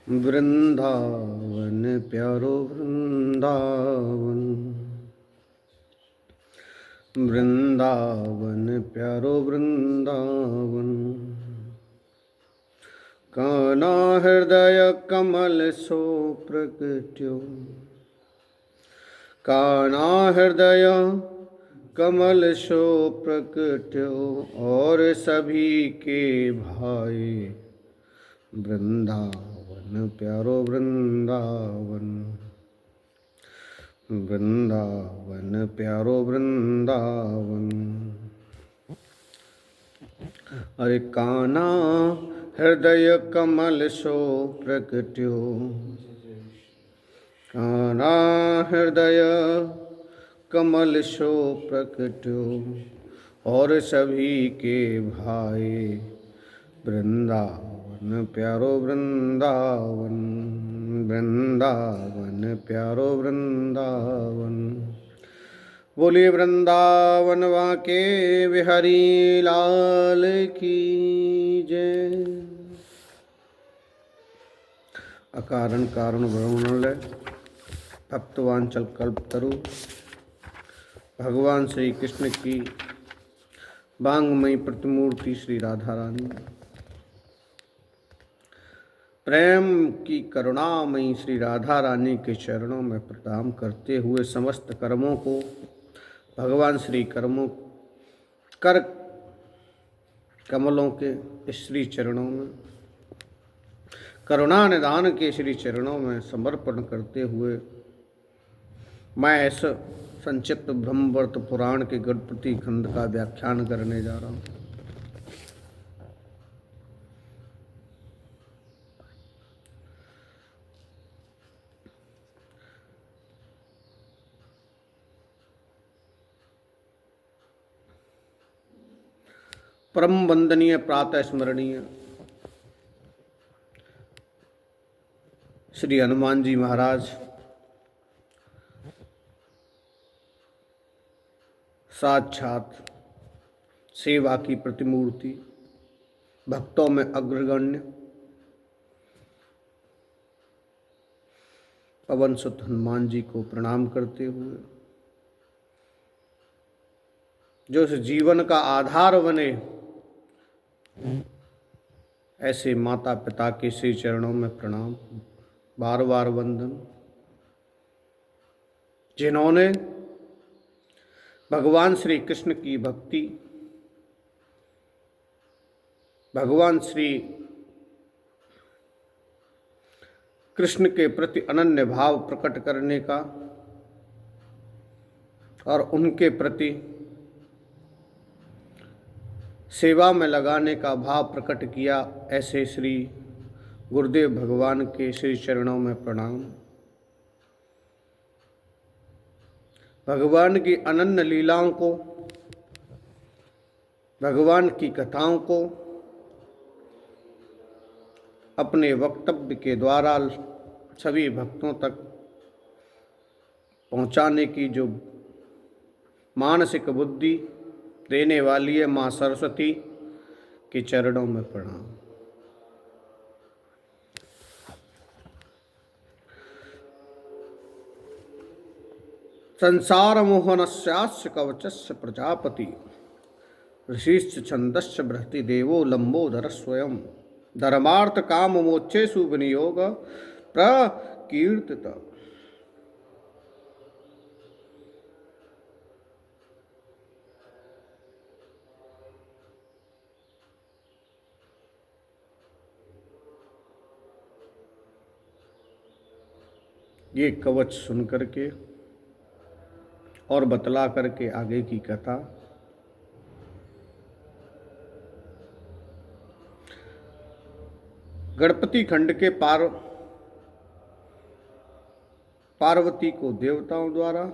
वृंदावन प्यारो वृंदावन, वृंदावन प्यारो वृंदावन। काना हृदय कमल सो प्रगट्यो, काना हृदय कमल सो प्रगट्यो, और सभी के भाई वृंदावन प्यारो वृंदावन, वृंदावन प्यारो वृंदावन। अरे काना हृदय कमल सो प्रगट्यो, काना हृदय कमल सो प्रगट्यो, और सभी के भाई वृंदावन प्यारो वृंदावन, वृंदावन प्यारो वृंदावन। बोलिए वृंदावन वाके बिहारी लाल की जय। अकारण कारण ब्रह्मणलय भक्तवांचल कल्पतरु भगवान श्री कृष्ण की वांगमयी प्रतिमूर्ति श्री राधा रानी, प्रेम की करुणामयी श्री राधा रानी के चरणों में प्रणाम करते हुए समस्त कर्मों को भगवान श्री कर्मों कर कमलों के श्री चरणों में, करुणा निधान के श्री चरणों में समर्पण करते हुए मैं इस संक्षिप्त ब्रह्मवर्त पुराण के गणपति खंड का व्याख्यान करने जा रहा हूँ। परम वंदनीय प्रातः स्मरणीय श्री हनुमान जी महाराज, साक्षात सेवा की प्रतिमूर्ति, भक्तों में अग्रगण्य पवन सुत हनुमान जी को प्रणाम करते हुए, जो इस जीवन का आधार बने, ऐसे माता पिता के श्री चरणों में प्रणाम, बार बार वंदन, जिन्होंने भगवान श्री कृष्ण की भक्ति, भगवान श्री कृष्ण के प्रति अनन्य भाव प्रकट करने का और उनके प्रति सेवा में लगाने का भाव प्रकट किया, ऐसे श्री गुरुदेव भगवान के श्री चरणों में प्रणाम। भगवान की अनन्य लीलाओं को, भगवान की कथाओं को अपने वक्तव्य के द्वारा सभी भक्तों तक पहुंचाने की जो मानसिक बुद्धि देने वाली है, माँ सरस्वती के चरणों में प्रणाम। संसार मोहनस्यास्य कवचस्य प्रजापति, ऋषिश्च छंदस्य बृहति देवो लंबोदर स्वयं, धर्मार्थ काम मोक्षेषु विनियोग प्रकीर्तित। ये कवच सुन करके और बतला करके आगे की कथा गणपति खंड के पार्वती को देवताओं द्वारा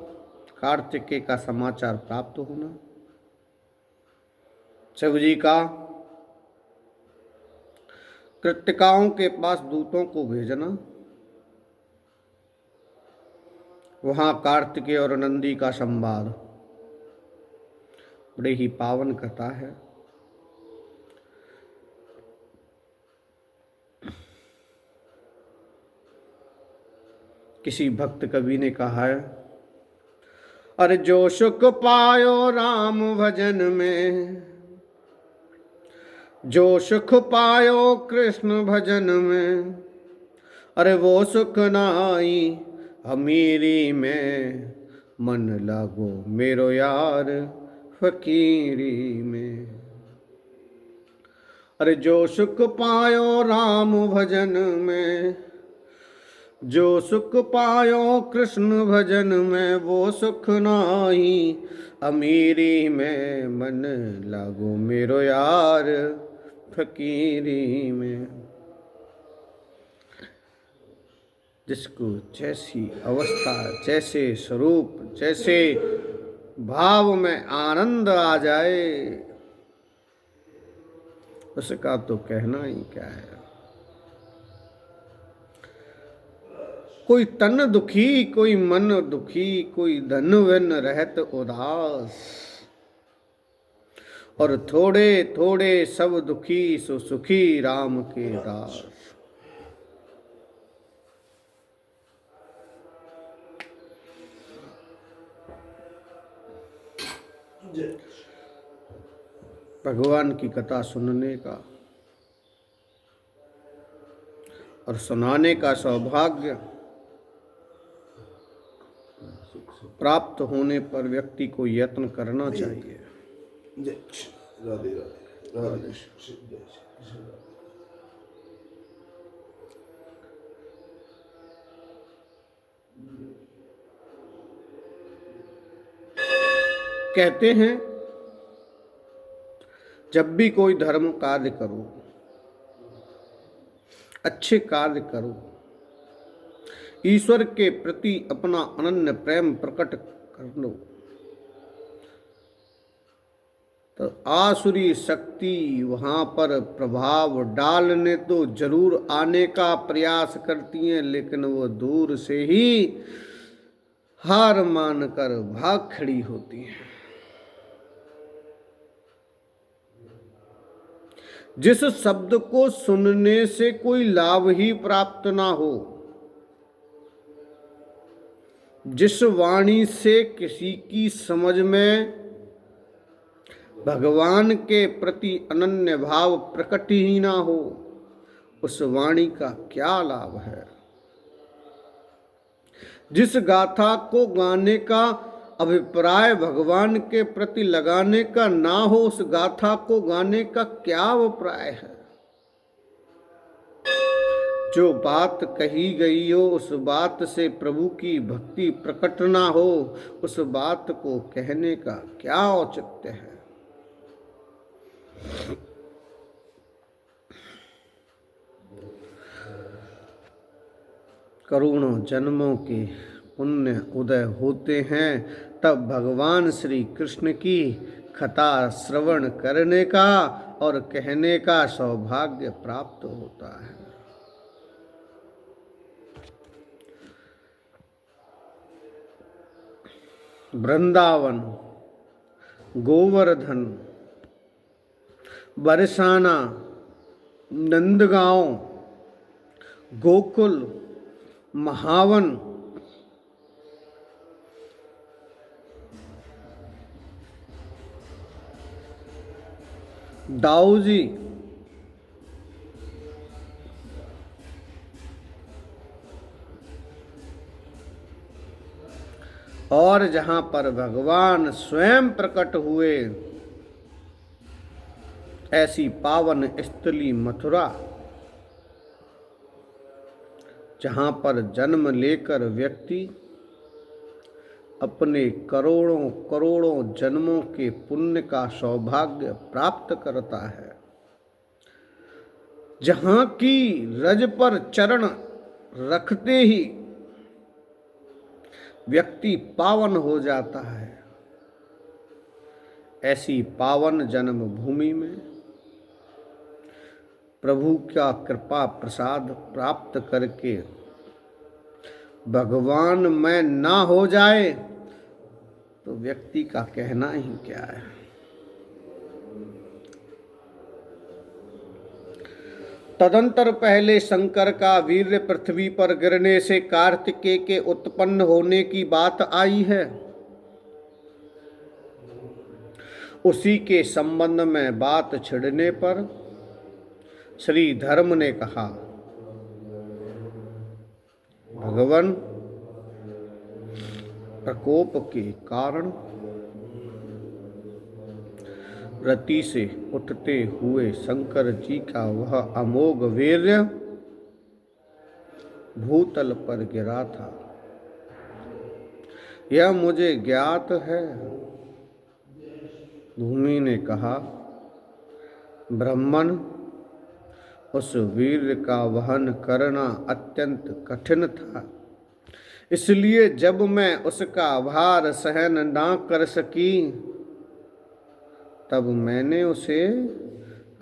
कार्तिकेय का समाचार प्राप्त होना, शिव जी का कृत्तिकाओं के पास दूतों को भेजना, वहाँ कार्तिकेय और नंदी का संवाद बड़े ही पावन कथा है। किसी भक्त कवि ने कहा है, अरे जो सुख पायो राम भजन में, जो सुख पायो कृष्ण भजन में, अरे वो सुख नाई अमीरी में, मन लागो मेरो यार फकीरी में। अरे जो सुख पायो राम भजन में, जो सुख पायो कृष्ण भजन में, वो सुख नाई अमीरी में, मन लागो मेरो यार फकीरी में। जिसको जैसी अवस्था, जैसे स्वरूप, जैसे भाव में आनंद आ जाए, उसका तो कहना ही क्या है। कोई तन दुखी, कोई मन दुखी, कोई धन वन रहत उदास, और थोड़े थोड़े सब दुखी, सो सुखी राम के दास। भगवान की कथा सुनने का और सुनाने का सौभाग्य प्राप्त होने पर व्यक्ति को यत्न करना चाहिए। राधे राधे राधे। कहते हैं जब भी कोई धर्म कार्य करो, अच्छे कार्य करो, ईश्वर के प्रति अपना अनन्य प्रेम प्रकट कर लो, तो आसुरी शक्ति वहां पर प्रभाव डालने तो जरूर आने का प्रयास करती हैं, लेकिन वो दूर से ही हार मानकर भाग खड़ी होती हैं। जिस शब्द को सुनने से कोई लाभ ही प्राप्त ना हो, जिस वाणी से किसी की समझ में भगवान के प्रति अनन्य भाव प्रकट ही ना हो, उस वाणी का क्या लाभ है। जिस गाथा को गाने का अभिप्राय भगवान के प्रति लगाने का ना हो, उस गाथा को गाने का क्या अभिप्राय है। जो बात कही गई हो, उस बात से प्रभु की भक्ति प्रकट ना हो, उस बात को कहने का क्या औचित्य है। करोड़ों जन्मों के पुण्य उदय होते हैं, तब भगवान श्री कृष्ण की कथा श्रवण करने का और कहने का सौभाग्य प्राप्त होता है। वृंदावन, गोवर्धन, बरसाना, नंदगांव, गोकुल, महावन, दाऊजी, और जहां पर भगवान स्वयं प्रकट हुए, ऐसी पावन स्थली मथुरा, जहां पर जन्म लेकर व्यक्ति अपने करोड़ों करोड़ों जन्मों के पुण्य का सौभाग्य प्राप्त करता है, जहां की रज पर चरण रखते ही व्यक्ति पावन हो जाता है। ऐसी पावन जन्म भूमि में प्रभु का कृपा प्रसाद प्राप्त करके भगवान में ना हो जाए तो व्यक्ति का कहना ही क्या है। तदंतर पहले शंकर का वीर्य पृथ्वी पर गिरने से कार्तिकेय के उत्पन्न होने की बात आई है। उसी के संबंध में बात छिड़ने पर श्री धर्म ने कहा, भगवान, प्रकोप के कारण रति से उठते हुए शंकर जी का वह अमोघ वीर्य भूतल पर गिरा था, यह मुझे ज्ञात है। भूमि ने कहा, ब्राह्मण, उस वीर्य का वहन करना अत्यंत कठिन था, इसलिए जब मैं उसका भार सहन ना कर सकी तब मैंने उसे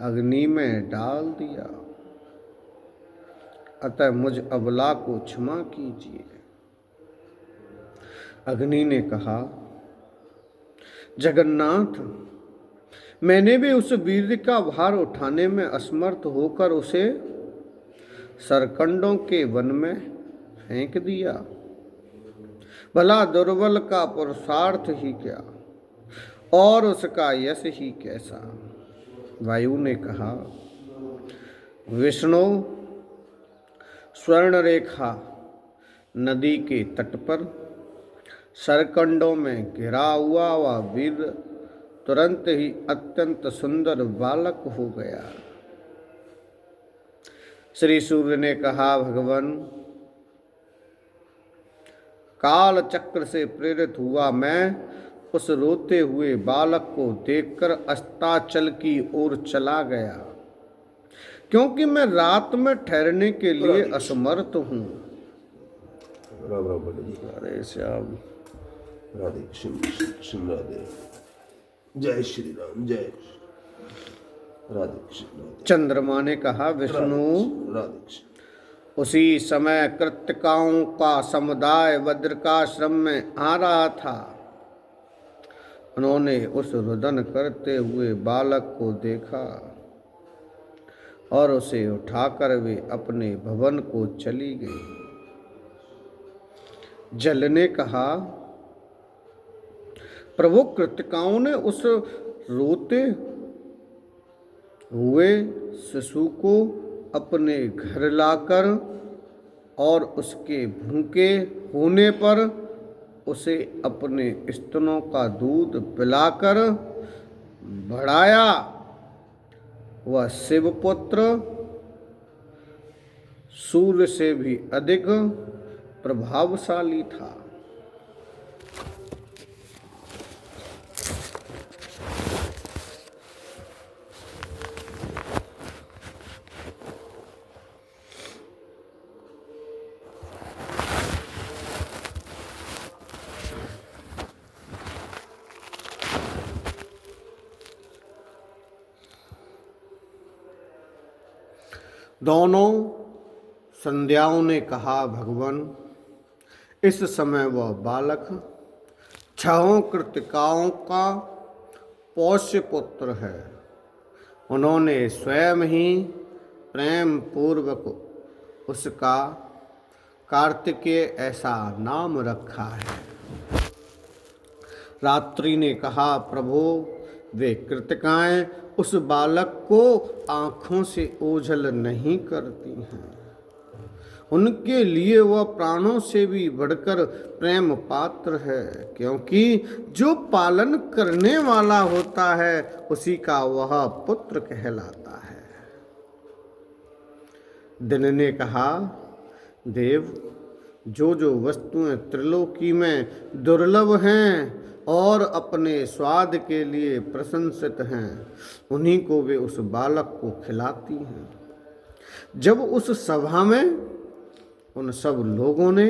अग्नि में डाल दिया, अतः मुझ अबला को क्षमा कीजिए। अग्नि ने कहा, जगन्नाथ, मैंने भी उस वीर्य का भार उठाने में असमर्थ होकर उसे सरकंडों के वन में फेंक दिया। भला दुर्बल का पुरुषार्थ ही क्या और उसका यश ही कैसा। वायु ने कहा, विष्णु, स्वर्ण रेखा नदी के तट पर सरकंडों में घिरा हुआ वह वीर तुरंत ही अत्यंत सुंदर बालक हो गया। श्री सूर्य ने कहा, भगवान, काल चक्र से प्रेरित हुआ मैं उस रोते हुए बालक को देखकर अस्ताचल की ओर चला गया, क्योंकि मैं रात में ठहरने के लिए असमर्थ हूँ। हरे श्याम, राधे कृष्ण, राधे, जय श्री राम, जय राधे कृष्ण। चंद्रमा ने कहा, विष्णु, राधे कृष्ण। उसी समय कृत्तिकाओं का समुदाय वज्रकाश्रम में आ रहा था। उन्होंने उस रुदन करते हुए बालक को देखा और उसे उठाकर वे अपने भवन को चली गई। जल ने कहा, प्रभु, कृत्तिकाओं ने उस रोते हुए शिशु को अपने घर लाकर और उसके भूखे होने पर उसे अपने स्तनों का दूध पिलाकर बढ़ाया। वह शिवपुत्र सूर्य से भी अधिक प्रभावशाली था। दोनों संध्याओं ने कहा, भगवान, इस समय वह बालक 6 कृत्तिकाओं का पौष्य पुत्र है। उन्होंने स्वयं ही प्रेम पूर्वक उसका कार्तिकेय ऐसा नाम रखा है। रात्रि ने कहा, प्रभु, वे कृत्तिकाएं उस बालक को आँखों से ओझल नहीं करती हैं। उनके लिए वह प्राणों से भी बढ़कर प्रेम पात्र है, क्योंकि जो पालन करने वाला होता है उसी का वह पुत्र कहलाता है। दिन ने कहा, देव, जो वस्तुएं त्रिलोकी में दुर्लभ हैं और अपने स्वाद के लिए प्रशंसित हैं, उन्हीं को वे उस बालक को खिलाती हैं। जब उस सभा में उन सब लोगों ने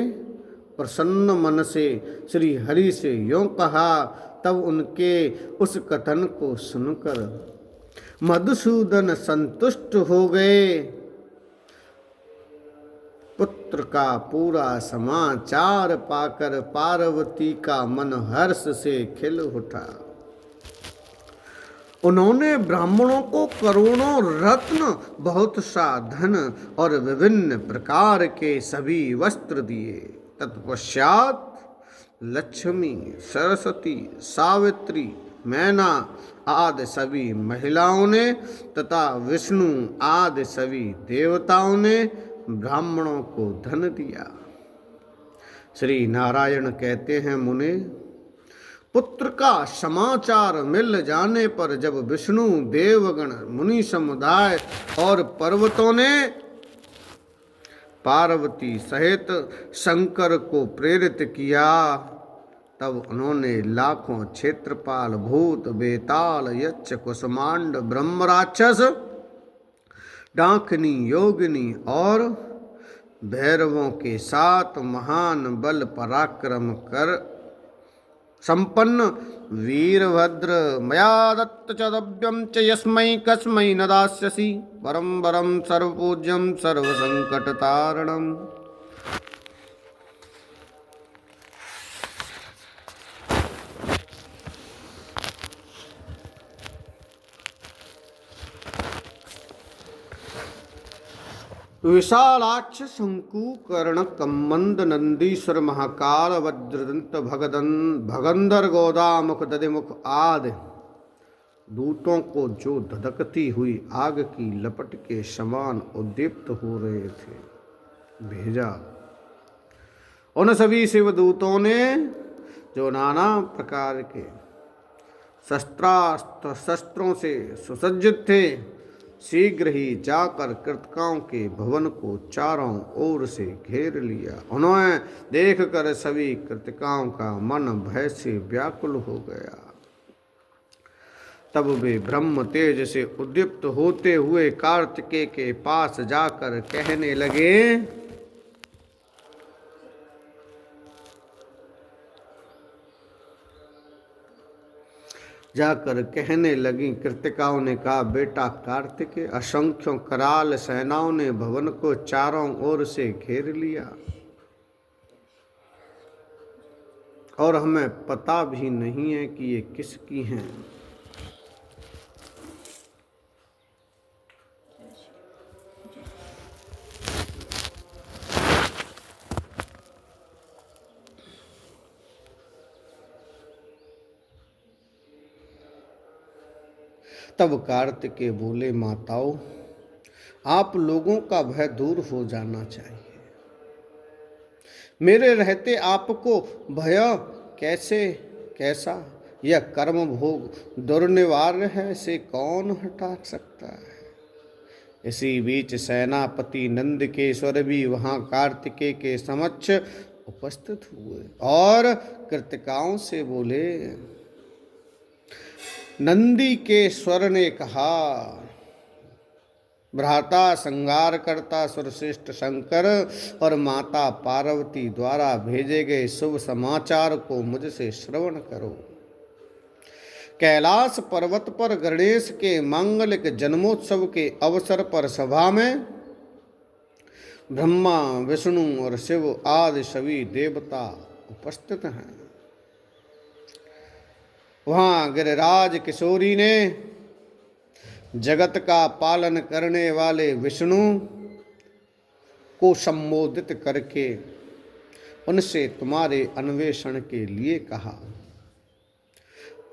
प्रसन्न मन से श्री हरि से यों कहा, तब उनके उस कथन को सुनकर मधुसूदन संतुष्ट हो गए। पुत्र का पूरा समाचार पाकर पार्वती का मन हर्ष से खिल उठा। उन्होंने ब्राह्मणों को करोड़ों रत्न, बहुत सा धन और विभिन्न प्रकार के सभी वस्त्र दिए। तत्पश्चात लक्ष्मी, सरस्वती, सावित्री, मैना आदि सभी महिलाओं ने तथा विष्णु आदि सभी देवताओं ने ब्राह्मणों को धन दिया। श्री नारायण कहते हैं, मुने, पुत्र का समाचार मिल जाने पर जब विष्णु, देवगण, मुनि समुदाय और पर्वतों ने पार्वती सहित शंकर को प्रेरित किया, तब उन्होंने लाखों क्षेत्रपाल, भूत, बेताल, यक्ष, कुसमांड, ब्रह्म, राक्षस, डाकिनी, योगिनी और भैरवों के साथ महान बल पराक्रम कर संपन्न वीरभद्र, मया दत्त च द्रव्यं च यस्मै कस्मै न दास्यसि, परं वरं सर्वपूज्यं सर्वसंकटतारणम्। विशालाक्ष, शंकु, कर्ण, कम्मंद, नंदीश्वर, महाकाल, वज्रदंत, भगंदर, गोदामुख, दधिमुख आदि दूतों को जो धधकती हुई आग की लपट के समान उद्दीप्त हो रहे थे भेजा। उन सभी शिवदूतों ने जो नाना प्रकार के शस्त्रों से सुसज्जित थे, शीघ्र ही जाकर कृतकाओं के भवन को चारों ओर से घेर लिया। उन्होंने देखकर सभी कृतकाओं का मन भय से व्याकुल हो गया। तब वे ब्रह्म तेज से उद्दीप्त होते हुए कार्तिकेय के पास जाकर कहने लगे, कृतिकाओं ने कहा, बेटा कार्तिकेय, असंख्यों कराल सेनाओं ने भवन को चारों ओर से घेर लिया और हमें पता भी नहीं है कि ये किसकी हैं। तब कार्तिकेय बोले, माताओं, आप लोगों का भय दूर हो जाना चाहिए। मेरे रहते आपको भय कैसा यह कर्म भोग दुर्निवार्य है, से कौन हटा सकता है। इसी बीच सेनापति नंदकेश्वर भी वहां कार्तिकेय के समक्ष उपस्थित हुए और कृतिकाओं से बोले, नंदी के स्वर ने कहा, भ्राता संगार करता सुरश्रेष्ठ शंकर और माता पार्वती द्वारा भेजे गए शुभ समाचार को मुझसे श्रवण करो। कैलाश पर्वत पर गणेश के मांगलिक जन्मोत्सव के अवसर पर सभा में ब्रह्मा, विष्णु और शिव आदि सभी देवता उपस्थित हैं। वहां गिरिराज किशोरी ने जगत का पालन करने वाले विष्णु को संबोधित करके उनसे तुम्हारे अन्वेषण के लिए कहा।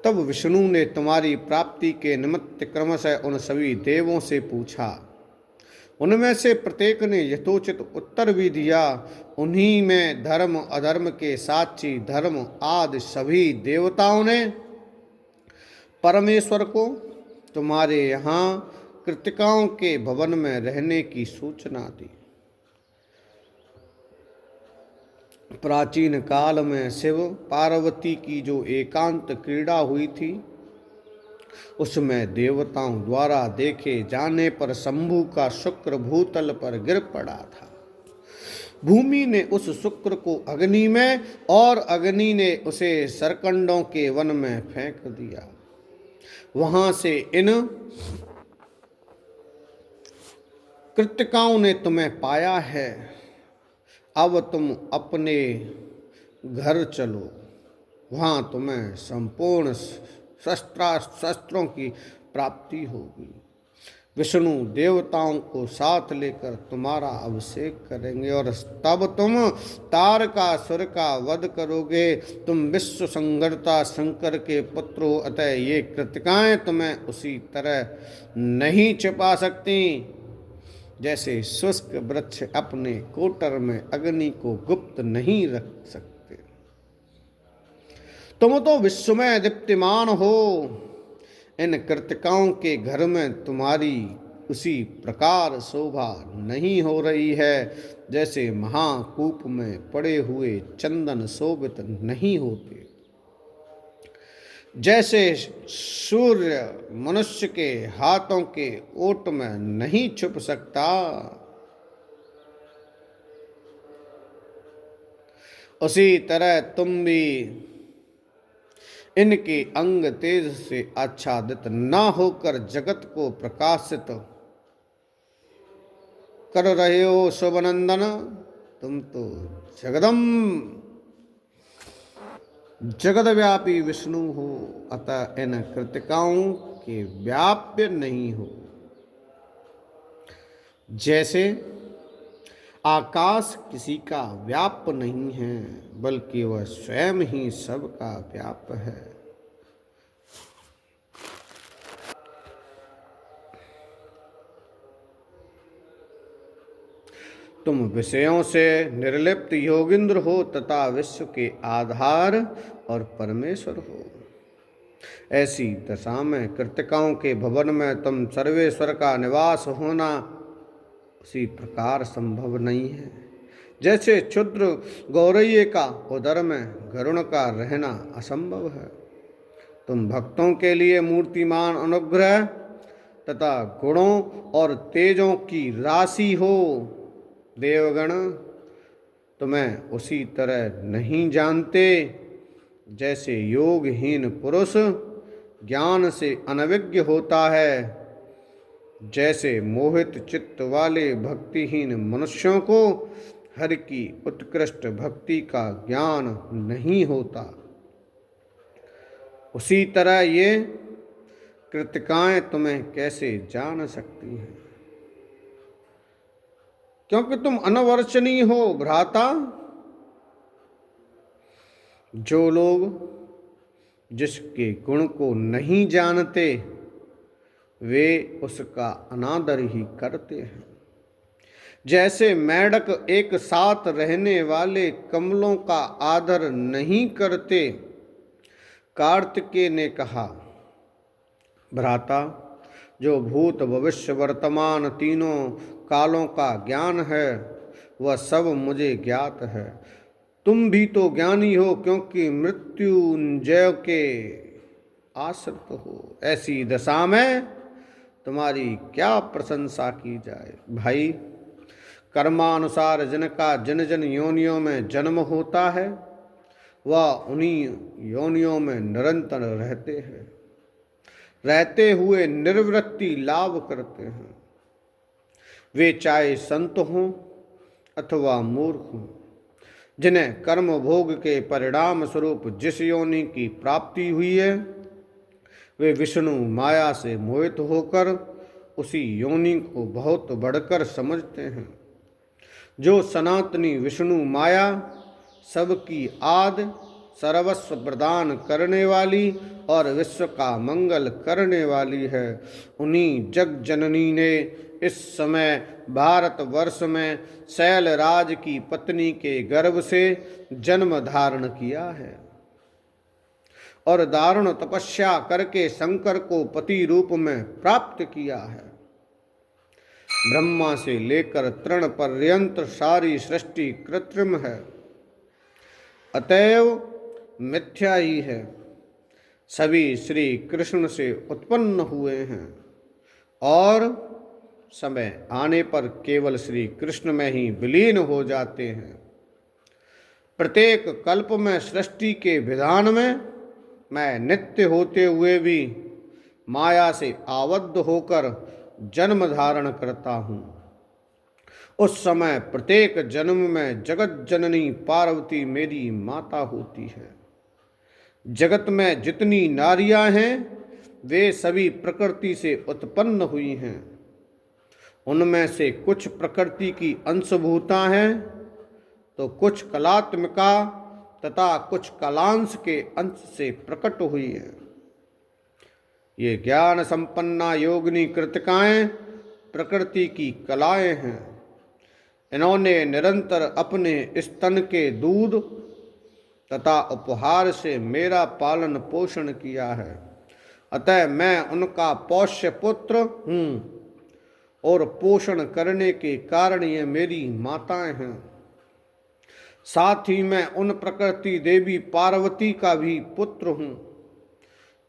तब विष्णु ने तुम्हारी प्राप्ति के निमित्त क्रमशः उन सभी देवों से पूछा। उनमें से प्रत्येक ने यथोचित उत्तर भी दिया। उन्हीं में धर्म अधर्म के साक्षी धर्म आदि सभी देवताओं ने परमेश्वर को तुम्हारे यहाँ कृतिकाओं के भवन में रहने की सूचना दी। प्राचीन काल में शिव पार्वती की जो एकांत क्रीड़ा हुई थी, उसमें देवताओं द्वारा देखे जाने पर शंभु का शुक्र भूतल पर गिर पड़ा था। भूमि ने उस शुक्र को अग्नि में और अग्नि ने उसे सरकंडों के वन में फेंक दिया। वहां से इन कृतिकाओं ने तुम्हें पाया है। अब तुम अपने घर चलो, वहां तुम्हें संपूर्ण शस्त्रों की प्राप्ति होगी। विष्णु देवताओं को साथ लेकर तुम्हारा अभिषेक करेंगे और तब तुम तारकासुर का वध करोगे। तुम विश्व संहर्ता शंकर के पुत्र हो, अतः ये कृतिकाएं तुम्हें उसी तरह नहीं छिपा सकती जैसे शुष्क वृक्ष अपने कोटर में अग्नि को गुप्त नहीं रख सकते। तुम तो विश्व में दीप्तिमान हो, इन कृतिकाओं के घर में तुम्हारी उसी प्रकार शोभा नहीं हो रही है जैसे महाकूप में पड़े हुए चंदन शोभित नहीं होते। जैसे सूर्य मनुष्य के हाथों के ओट में नहीं छुप सकता, उसी तरह तुम भी इनके अंग तेज से आच्छादित न होकर जगत को प्रकाशित कर रहे हो। शुभनंदन, तुम तो जगदव्यापी विष्णु हो, अतः इन कृतिकाओं के व्याप्य नहीं हो। जैसे आकाश किसी का व्याप नहीं है, बल्कि वह स्वयं ही सबका व्याप है। तुम विषयों से निर्लिप्त योगिंद्र हो तथा विश्व के आधार और परमेश्वर हो। ऐसी दशा में कृतिकाओं के भवन में तुम सर्वेश्वर का निवास होना उसी प्रकार संभव नहीं है जैसे क्षुद्र गौरैये का उदर में गरुण का रहना असंभव है। तुम भक्तों के लिए मूर्तिमान अनुग्रह तथा गुणों और तेजों की राशि हो। देवगण तुम्हें उसी तरह नहीं जानते जैसे योगहीन पुरुष ज्ञान से अनभिज्ञ होता है, जैसे मोहित चित्त वाले भक्तिहीन मनुष्यों को हरि की उत्कृष्ट भक्ति का ज्ञान नहीं होता, उसी तरह ये कृतिकाएं तुम्हें कैसे जान सकती हैं, क्योंकि तुम अनवर्चनीय हो। भ्राता, जो लोग जिसके गुण को नहीं जानते वे उसका अनादर ही करते हैं। जैसे मेढक एक साथ रहने वाले कमलों का आदर नहीं करते। कार्तिकेय ने कहा, भ्राता, जो भूत भविष्य वर्तमान तीनों कालों का ज्ञान है वह सब मुझे ज्ञात है। तुम भी तो ज्ञानी हो, क्योंकि मृत्युंजय के आश्रित हो। ऐसी दशा में तुम्हारी क्या प्रशंसा की जाए। भाई, कर्मानुसार जिनका जिन जिन योनियों में जन्म होता है वह उन्हीं योनियों में निरंतर रहते हुए निर्वृत्ति लाभ करते हैं। वे चाहे संत हों अथवा मूर्ख हों, जिन्हें कर्म भोग के परिणाम स्वरूप जिस योनि की प्राप्ति हुई है वे विष्णु माया से मोहित होकर उसी योनि को बहुत बढ़कर समझते हैं। जो सनातनी विष्णु माया सबकी आदि सर्वस्व प्रदान करने वाली और विश्व का मंगल करने वाली है, उन्हीं जग जननी ने इस समय भारतवर्ष में शैलराज की पत्नी के गर्भ से जन्म धारण किया है और दारुण तपस्या करके शंकर को पति रूप में प्राप्त किया है। ब्रह्मा से लेकर तृण पर्यंत सारी सृष्टि कृत्रिम है, अतएव मिथ्या ही है। सभी श्री कृष्ण से उत्पन्न हुए हैं और समय आने पर केवल श्री कृष्ण में ही विलीन हो जाते हैं। प्रत्येक कल्प में सृष्टि के विधान में मैं नित्य होते हुए भी माया से आबद्ध होकर जन्म धारण करता हूँ। उस समय प्रत्येक जन्म में जगत जननी पार्वती मेरी माता होती है। जगत में जितनी नारियां हैं वे सभी प्रकृति से उत्पन्न हुई हैं। उनमें से कुछ प्रकृति की अंशभूता हैं तो कुछ कलात्मिका तथा कुछ कलांश के अंश से प्रकट हुई हैं। ये ज्ञान संपन्ना योगिनी कृतिकाएं प्रकृति की कलाएं हैं। इन्होंने निरंतर अपने स्तन के दूध तथा उपहार से मेरा पालन पोषण किया है, अतः मैं उनका पोष्य पुत्र हूँ और पोषण करने के कारण ये मेरी माताएं हैं। साथ ही मैं उन प्रकृति देवी पार्वती का भी पुत्र हूँ,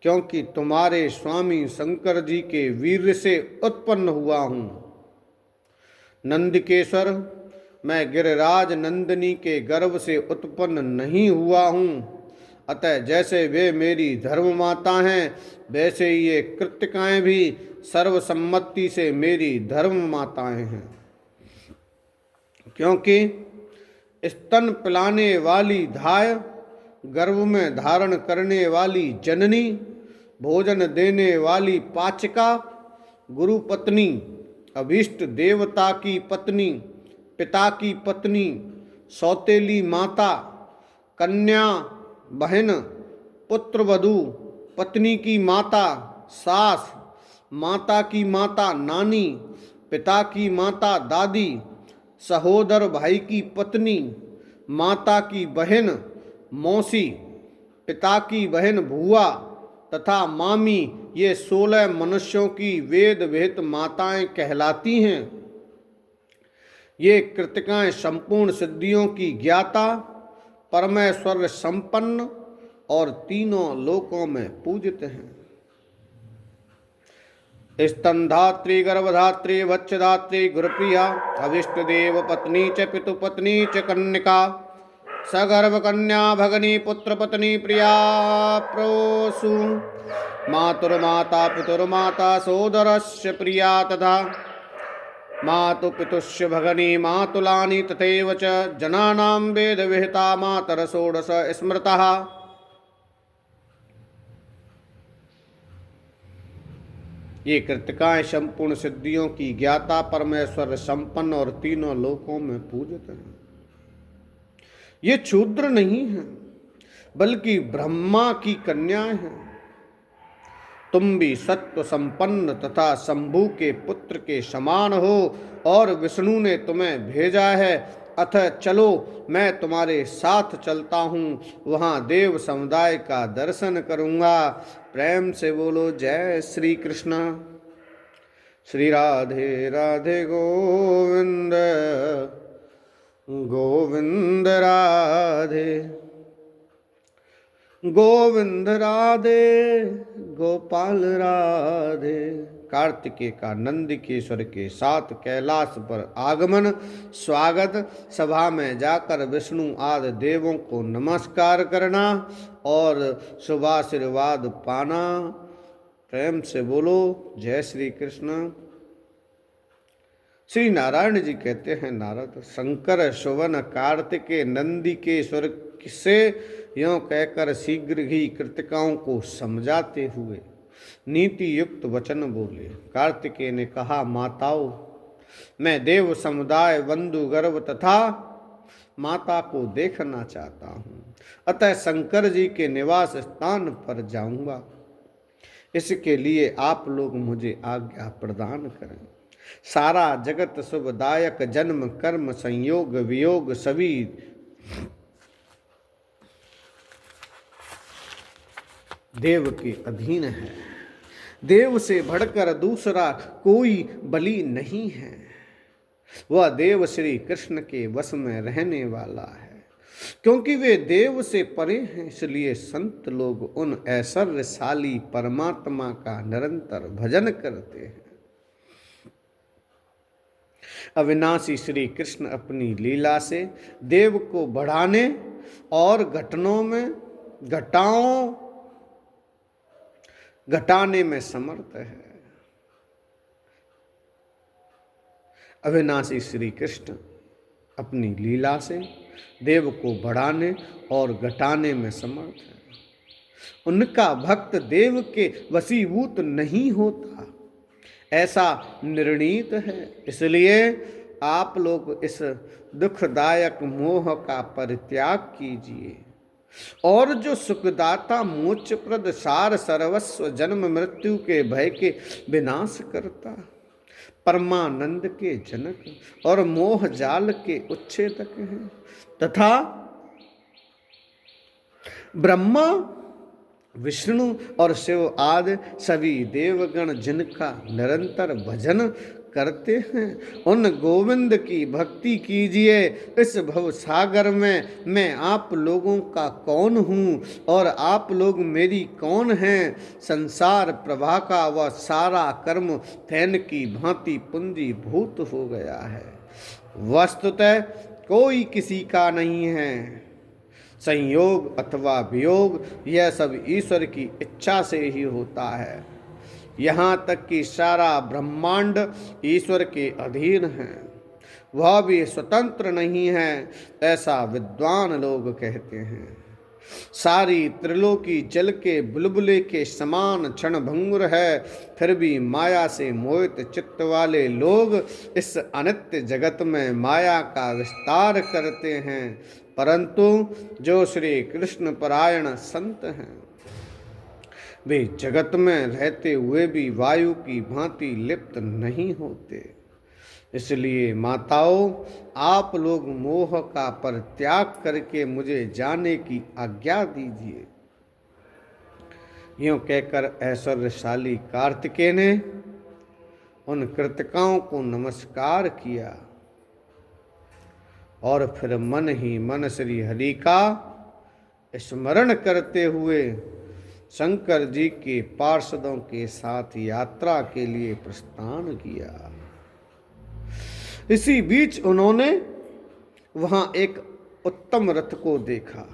क्योंकि तुम्हारे स्वामी शंकर जी के वीर्य से उत्पन्न हुआ हूँ। नंदिकेश्वर, मैं गिरिराज नंदिनी के गर्भ से उत्पन्न नहीं हुआ हूँ, अतः जैसे वे मेरी धर्म माता हैं वैसे ये कृतिकाएं भी सर्वसम्मति से मेरी धर्म माताएं हैं। क्योंकि स्तन पिलाने वाली धाय, गर्भ में धारण करने वाली जननी, भोजन देने वाली पाचिका, गुरु पत्नी, अभीष्ट देवता की पत्नी, पिता की पत्नी, सौतेली माता, कन्या, बहन, पुत्रवधू, पत्नी की माता, सास, माता की माता नानी, पिता की माता दादी, सहोदर भाई की पत्नी, माता की बहन मौसी, पिता की बहन भुआ तथा मामी, ये 16 मनुष्यों की वेद विहित माताएं कहलाती हैं। ये कृतिकाएं संपूर्ण सिद्धियों की ज्ञाता, परमेश्वर संपन्न और तीनों लोकों में पूजित हैं। स्तनधात्री, गर्भधात्री, वत्सधात्री, गुरुप्रिया, अभिष्ट देव पत्नी च पितुपत्नी च कन्यका, सगर्भ कन्या भगनी पुत्र पत्नी प्रिया प्रोसु, मातुर्माता पितुर्माता सोदरस्य प्रिया तथा मातु पितुष्य भगनी मातुलानी तथैव च जनानां वेद विहिता मातर षोडश स्मृतः। ये कृतिकाएं संपूर्ण सिद्धियों की ज्ञाता, परमेश्वर संपन्न और तीनों लोकों में पूजित हैं। ये क्षुद्र नहीं है बल्कि ब्रह्मा की कन्याएं हैं। तुम भी सत्व संपन्न तथा शंभु के पुत्र के समान हो और विष्णु ने तुम्हें भेजा है, अतः चलो मैं तुम्हारे साथ चलता हूँ, वहाँ देव समुदाय का दर्शन करूँगा। प्रेम से बोलो जय श्री कृष्ण। श्री राधे राधे गोविंद गोविंद राधे गोविंद राधे गोपाल राधे। कार्तिकेय का नंदिकेश्वर के साथ कैलाश पर आगमन, स्वागत, सभा में जाकर विष्णु आदि देवों को नमस्कार करना और शुभाशीर्वाद पाना। प्रेम से बोलो जय श्री कृष्ण। श्री नारायण जी कहते हैं, नारद, शंकर सुवन कार्तिकेय नंदिकेश्वर से यों कहकर शीघ्र ही कृतिकाओं को समझाते हुए नीति युक्त वचन बोले। कार्तिकेय ने कहा, माताओं, मैं देव समुदाय, बंधु गर्भ तथा माता को देखना चाहता हूँ, अतः शंकर जी के निवास स्थान पर जाऊंगा। इसके लिए आप लोग मुझे आज्ञा प्रदान करें। सारा जगत शुभदायक, जन्म कर्म संयोग वियोग सभी देव के अधीन है। देव से बढ़कर दूसरा कोई बलि नहीं है। वह देव श्री कृष्ण के वश में रहने वाला है। क्योंकि वे देव से परे हैं, इसलिए संत लोग उन ऐश्वर्यशाली परमात्मा का निरंतर भजन करते हैं। अविनाशी श्री कृष्ण अपनी लीला से देव को बढ़ाने और घटाने में समर्थ है। अविनाशी श्री कृष्ण अपनी लीला से देव को बढ़ाने और घटाने में समर्थ है। उनका भक्त देव के वशीभूत नहीं होता, ऐसा निर्णीत है। इसलिए आप लोग इस दुखदायक मोह का परित्याग कीजिए और जो सुखदाता मोक्षप्रद सार सर्वस्व जन्म मृत्यु के भय के विनाश करता, परमानंद के जनक और मोह जाल के उच्छेदक हैं, तथा ब्रह्मा विष्णु और शिव आदि सभी देवगण जिनका निरंतर भजन करते हैं, उन गोविंद की भक्ति कीजिए। इस भव सागर में मैं आप लोगों का कौन हूँ और आप लोग मेरी कौन हैं। संसार प्रभा का वह सारा कर्म फैन की भांति पुंजीभूत हो गया है। वस्तुतः कोई किसी का नहीं है। संयोग अथवा वियोग यह सब ईश्वर की इच्छा से ही होता है। यहाँ तक कि सारा ब्रह्मांड ईश्वर के अधीन है, वह भी स्वतंत्र नहीं है, ऐसा विद्वान लोग कहते हैं। सारी त्रिलोकी जल के बुलबुले के समान क्षणभंगुर है, फिर भी माया से मोहित चित्त वाले लोग इस अनित्य जगत में माया का विस्तार करते हैं। परंतु जो श्री कृष्ण परायण संत हैं, वे जगत में रहते हुए भी वायु की भांति लिप्त नहीं होते। इसलिए माताओं, आप लोग मोह का परित्याग करके मुझे जाने की आज्ञा दीजिए। यूं कहकर ऐश्वर्यशाली कार्तिकेय ने उन कृतिकाओं को नमस्कार किया और फिर मन ही मन श्री हरि का स्मरण करते हुए शंकर जी के पार्षदों के साथ यात्रा के लिए प्रस्थान किया। इसी बीच उन्होंने वहां एक उत्तम रथ को देखा।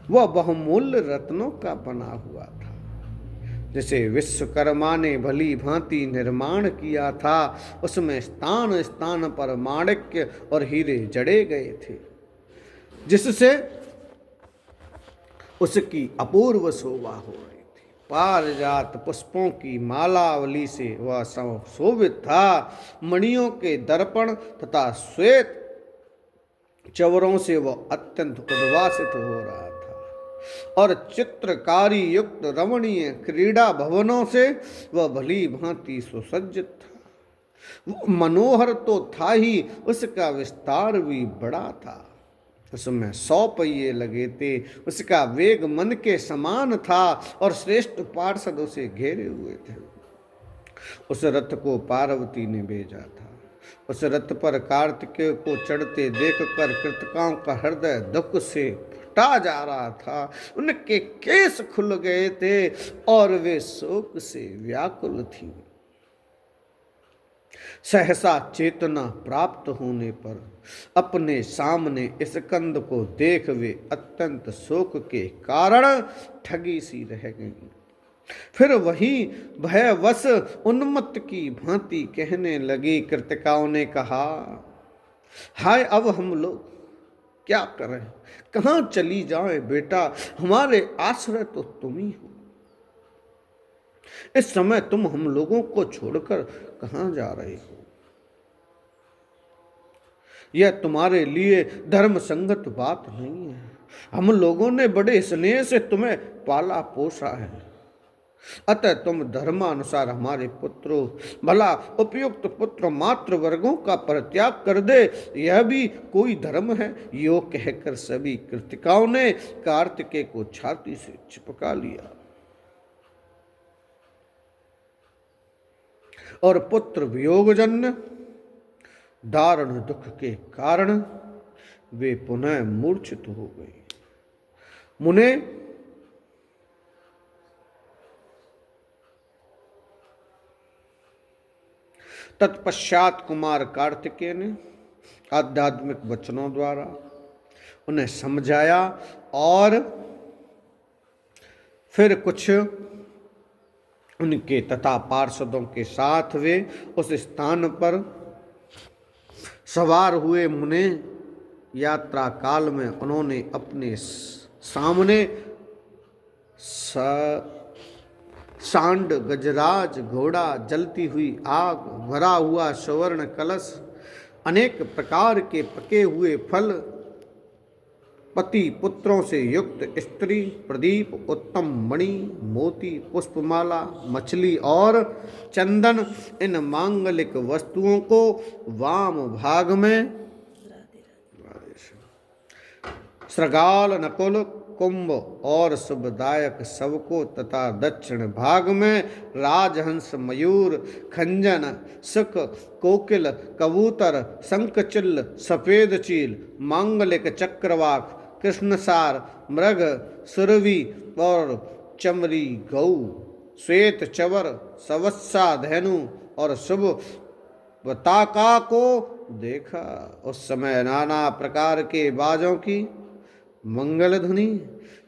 वह बहुमूल्य रत्नों का बना हुआ था, जिसे विश्वकर्मा ने भली भांति निर्माण किया था। उसमें स्थान स्थान पर माणिक्य और हीरे जड़े गए थे, जिससे उसकी अपूर्व शोभा हो रही थी। पारिजात पुष्पों की मालावली से वह शोभित था। मणियों के दर्पण तथा श्वेत चवरों से वह अत्यंत उद्भासित हो रहा था और चित्रकारी युक्त रमणीय क्रीड़ा भवनों से वह भली भांति सुसज्जित था। वो मनोहर तो था ही, उसका विस्तार भी बड़ा था। उसमें 100 पहिए लगे थे। उसका वेग मन के समान था और श्रेष्ठ पार्षद उसे घेरे हुए थे। उस रथ को पार्वती ने भेजा था। उस रथ पर कार्तिकेय को चढ़ते देखकर कृतिकाओं का हृदय दुख से फटा जा रहा था। उनके केस खुल गए थे और वे शोक से व्याकुल थीं। सहसा चेतना प्राप्त होने पर अपने सामने इस कंद को देख वे अत्यंत शोक के कारण ठगी सी रह गईं। फिर वही भयवश उन्मत्त की भांति कहने लगी। कृतिकाओं ने कहा, हाय अब हम लोग क्या करें, कहाँ चली जाएं बेटा, हमारे आश्रय तो तुम ही हो। इस समय तुम हम लोगों को छोड़कर कहाँ जा रहे हो? यह तुम्हारे लिए धर्म संगत बात नहीं है। हम लोगों ने बड़े स्नेह से तुम्हें पाला पोसा है, अतः तुम धर्मानुसार हमारे पुत्रों, भला उपयुक्त पुत्र मात्र वर्गों का परित्याग कर दे, यह भी कोई धर्म है? यो कहकर सभी कृतिकाओं ने कार्तिकेय को छाती से चिपका लिया और पुत्र वियोगजन्य दारुण दुख के कारण वे पुनः मूर्छित हो गए। मुने, तत्पश्चात कुमार कार्तिकेय ने आध्यात्मिक वचनों द्वारा उन्हें समझाया और फिर कुछ उनके तथा पार्षदों के साथ वे उस स्थान पर सवार हुए। मुने, यात्रा काल में उन्होंने अपने सामने सांड गजराज घोड़ा, जलती हुई आग, भरा हुआ स्वर्ण कलश, अनेक प्रकार के पके हुए फल, पति पुत्रों से युक्त स्त्री, प्रदीप, उत्तम मणि, मोती, पुष्पमाला, मछली और चंदन, इन मांगलिक वस्तुओं को वाम भाग में श्रृगाल, नकुल, कुंभ और शुभदायक सबको तथा दक्षिण भाग में राजहंस, मयूर, खंजन, सुक, कोकिल, कबूतर, शंखचिल्ल, सफेद चील, मांगलिक चक्रवाक, कृष्णसार, मृग, सुरभि और चमरी गौ, श्वेत चवर, सवत्सा धेनु और शुभ पताका को देखा। उस समय नाना प्रकार के बाजों की मंगल ध्वनि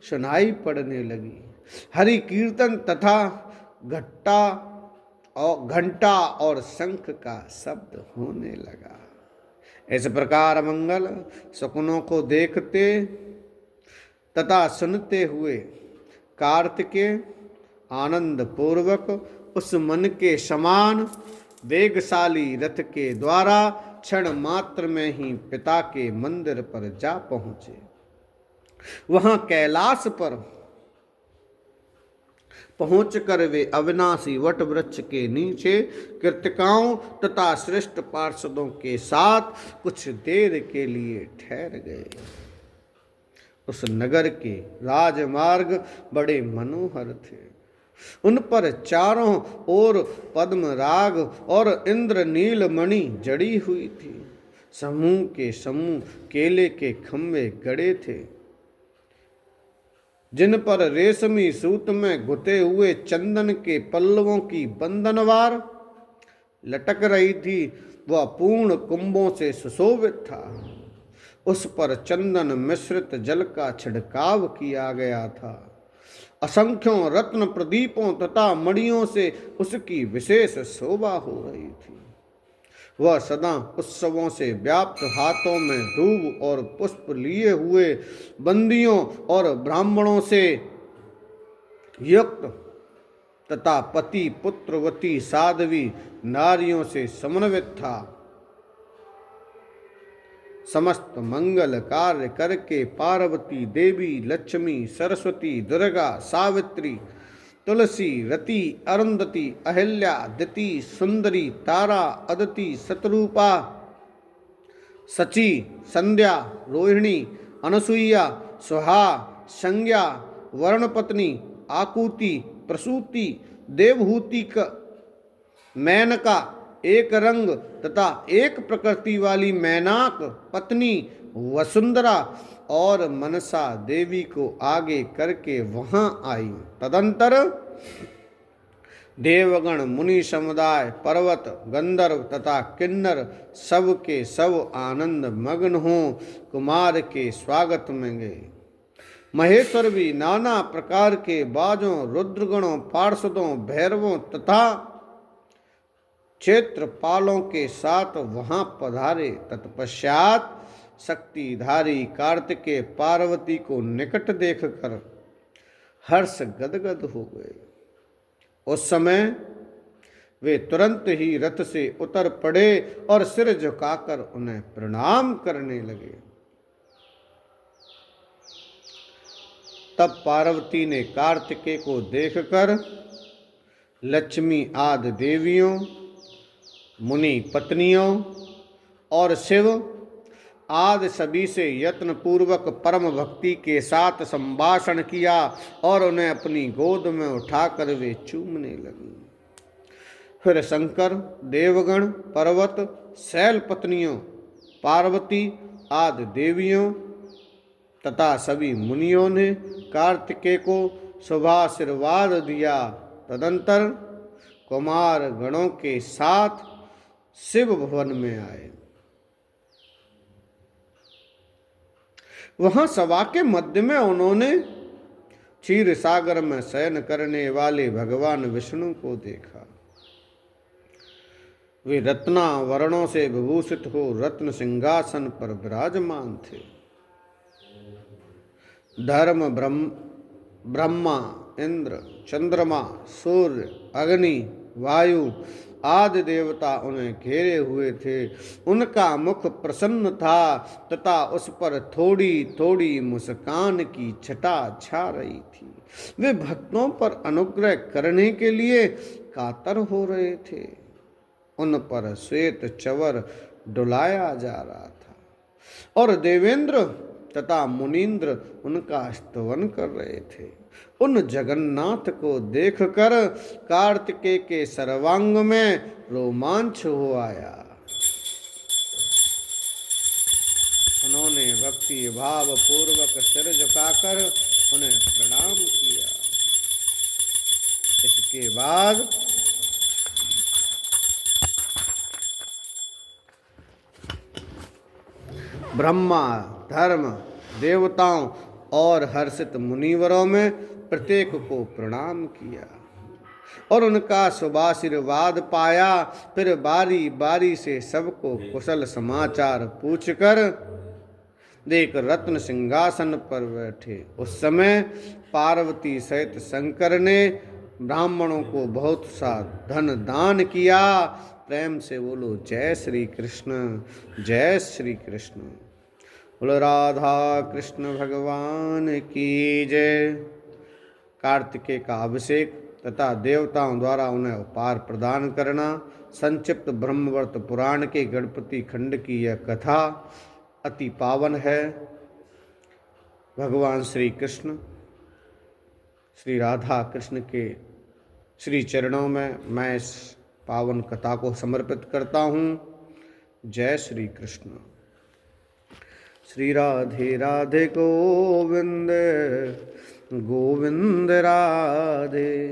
सुनाई पड़ने लगी, हरि कीर्तन तथा घंटा और शंख का शब्द होने लगा। इस प्रकार मंगल शकुनों को देखते तथा सुनते हुए कार्तिकेय आनंद पूर्वक उस मन के समान वेगशाली रथ के द्वारा क्षण मात्र में ही पिता के मंदिर पर जा पहुंचे। वहां कैलाश पर पहुंचकर वे अविनाशी वट वृक्ष के नीचे कृतिकाओं तथा श्रेष्ठ पार्षदों के साथ कुछ देर के लिए ठहर गए। उस नगर के राजमार्ग बड़े मनोहर थे, उन पर चारों ओर पद्मराग और इंद्रनील मणि जड़ी हुई थी। समूह के समूह केले के खंभे गड़े थे, जिन पर रेशमी सूत में गुथे हुए चंदन के पल्लवों की बंधनवार लटक रही थी। वह पूर्ण कुंभों से सुशोभित था। उस पर चंदन मिश्रित जल का छिड़काव किया गया था। असंख्यों रत्न प्रदीपों तथा मणियों से उसकी विशेष शोभा हो रही थी। वह सदा उत्सवों से व्याप्त, हाथों में धूप और पुष्प लिए हुए बंदियों और ब्राह्मणों से युक्त तथा पति पुत्रवती साध्वी नारियों से समन्वित था। समस्त मंगल कार्य करके पार्वती देवी, लक्ष्मी, सरस्वती, दुर्गा, सावित्री, तुलसी, रति, अरुंधति, अहिल्या, दिति, सुंदरी, तारा, अदिति, शतरूपा, सची, संध्या, रोहिणी, अनसुईया, सुहा, संज्ञा, वर्णपत्नी, आकुति, प्रसूति, देवहूति, मेनका, एक रंग तथा एक प्रकृति वाली मैनाक, पत्नी वसुंधरा और मनसा देवी को आगे करके वहां आई। तदंतर देवगण, मुनि समुदाय, पर्वत, गंधर्व तथा किन्नर सब के सब आनंद मग्न हो कुमार के स्वागत में गए। महेश्वर भी नाना प्रकार के बाजों, रुद्रगणों, पार्षदों, भैरवों तथा क्षेत्रपालों के साथ वहां पधारे। तत्पश्चात शक्तिधारी कार्तिकेय पार्वती को निकट देखकर हर्ष गदगद हो गए। उस समय वे तुरंत ही रथ से उतर पड़े और सिर झुकाकर उन्हें प्रणाम करने लगे। तब पार्वती ने कार्तिकेय को देखकर लक्ष्मी आदि देवियों, मुनि पत्नियों और शिव आदि सभी से यत्न पूर्वक परम भक्ति के साथ संभाषण किया और उन्हें अपनी गोद में उठाकर वे चूमने लगी। फिर शंकर, देवगण, पर्वत, शैल पत्नियों, पार्वती आदि देवियों तथा सभी मुनियों ने कार्तिकेय को शुभाशीर्वाद दिया। तदंतर कुमार गणों के साथ शिव भवन में आए। वहां सभा के मध्य में उन्होंने क्षीर सागर में शयन करने वाले भगवान विष्णु को देखा। वे रत्नावरणों से विभूषित हो रत्न सिंहासन पर विराजमान थे। ब्रह्मा, इंद्र, चंद्रमा, सूर्य, अग्नि, वायु आदि देवता उन्हें घेरे हुए थे। उनका मुख प्रसन्न था तथा उस पर थोड़ी थोड़ी मुस्कान की छटा छा रही थी। वे भक्तों पर अनुग्रह करने के लिए कातर हो रहे थे। उन पर श्वेत चवर डुलाया जा रहा था और देवेंद्र तथा मुनीन्द्र उनका स्तवन कर रहे थे। उन जगन्नाथ को देखकर कार्तिकेय के सर्वांग में रोमांच हो आया। उन्होंने भक्ति भाव पूर्वक सिर झुकाकर उन्हें प्रणाम किया। इसके बाद ब्रह्मा, धर्म, देवताओं और हर्षित मुनिवरों में प्रत्येक को प्रणाम किया और उनका शुभाशीर्वाद पाया। फिर बारी बारी से सबको कुशल समाचार पूछकर देख रत्न सिंहासन पर बैठे। उस समय पार्वती सहित शंकर ने ब्राह्मणों को बहुत सा धन दान किया। प्रेम से बोलो जय श्री कृष्ण, जय श्री कृष्ण। बोलो राधा कृष्ण भगवान की जय। कार्तिकेय का अभिषेक तथा देवताओं द्वारा उन्हें उपहार प्रदान करना, संक्षिप्त ब्रह्मवर्त पुराण के गणपति खंड की यह कथा अति पावन है। भगवान श्री कृष्ण श्री राधा कृष्ण के श्री चरणों में मैं इस पावन कथा को समर्पित करता हूँ। जय श्री कृष्ण। श्री राधे राधे गोविंद गोविंद राधे।